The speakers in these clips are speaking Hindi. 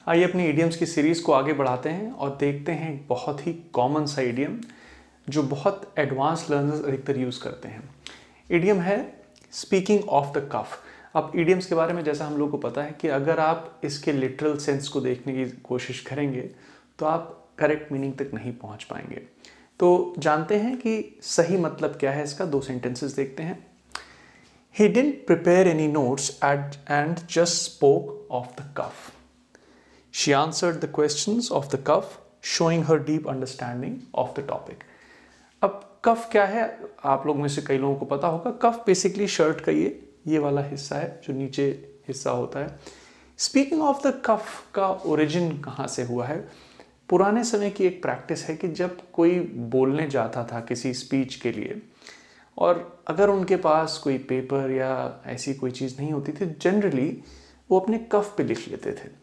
आइए अपनी इडियम्स की सीरीज़ को आगे बढ़ाते हैं और देखते हैं एक बहुत ही कॉमन सा इडियम जो बहुत एडवांस लर्नर्स अधिकतर यूज़ करते हैं। इडियम है स्पीकिंग ऑफ द कफ। अब इडियम्स के बारे में जैसा हम लोग को पता है कि अगर आप इसके लिटरल सेंस को देखने की कोशिश करेंगे तो आप करेक्ट मीनिंग तक नहीं पहुंच पाएंगे। तो जानते हैं कि सही मतलब क्या है इसका। दो सेंटेंसेस देखते हैं। He didn't prepare any notes and just spoke off the cuff. She answered the questions of the cuff, showing her deep understanding of the topic. अब कफ क्या है, आप लोग में से कई लोगों को पता होगा। कफ बेसिकली शर्ट का ये वाला हिस्सा है जो नीचे हिस्सा होता है। स्पीकिंग ऑफ द कफ का ओरिजिन कहाँ से हुआ है? पुराने समय की एक प्रैक्टिस है कि जब कोई बोलने जाता था किसी स्पीच के लिए और अगर उनके पास कोई पेपर या ऐसी कोई चीज़ नहीं होती थी, जनरली वो अपने कफ पे लिख लेते थे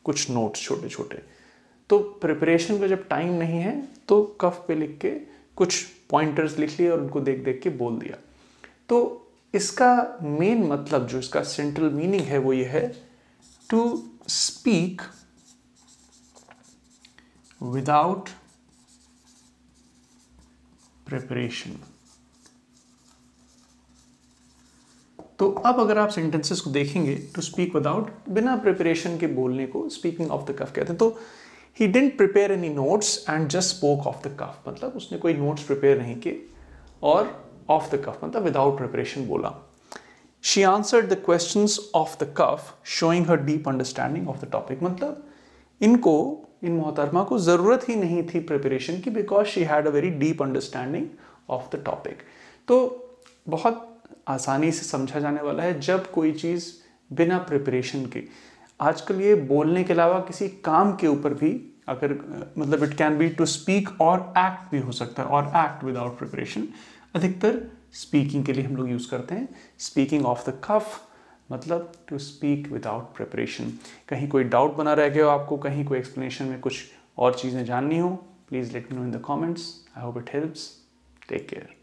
कुछ नोट्स छोटे छोटे। तो प्रिपरेशन का जब टाइम नहीं है तो कफ पे लिख के कुछ पॉइंटर्स लिख लिए और उनको देख देख के बोल दिया। तो इसका मेन मतलब, जो इसका सेंट्रल मीनिंग है, वो ये है टू स्पीक विदाउट प्रिपरेशन। तो अब अगर आप सेंटेंसेस को देखेंगे टू स्पीक विदाउट, बिना प्रिपरेशन के बोलने को स्पीकिंग ऑफ द कफ कहते हैं। तो he didn't prepare any notes and just spoke off the cuff, मतलब उसने कोई नोट्स प्रिपेयर नहीं किए और ऑफ द कफ मतलब विदाउट प्रिपरेशन बोला। She answered the questions off the cuff showing her deep understanding of the topic, मतलब इन मोहतरमा को ज़रूरत ही नहीं थी प्रिपरेशन की, because she had a very deep understanding of the topic. तो बहुत आसानी से समझा जाने वाला है जब कोई चीज़ बिना प्रिपरेशन के, आजकल ये बोलने के अलावा किसी काम के ऊपर भी अगर मतलब it can be to speak और एक्ट भी हो सकता है, और एक्ट विदाउट प्रिपरेशन अधिकतर स्पीकिंग के लिए हम लोग यूज़ करते हैं। स्पीकिंग ऑफ द कफ मतलब टू स्पीक विदाउट प्रिपरेशन। कहीं कोई डाउट बना रह गया हो आपको, कहीं कोई एक्सप्लेनेशन में कुछ और चीज़ें जाननी हो, please let me know in the comments. I hope it helps. Take care.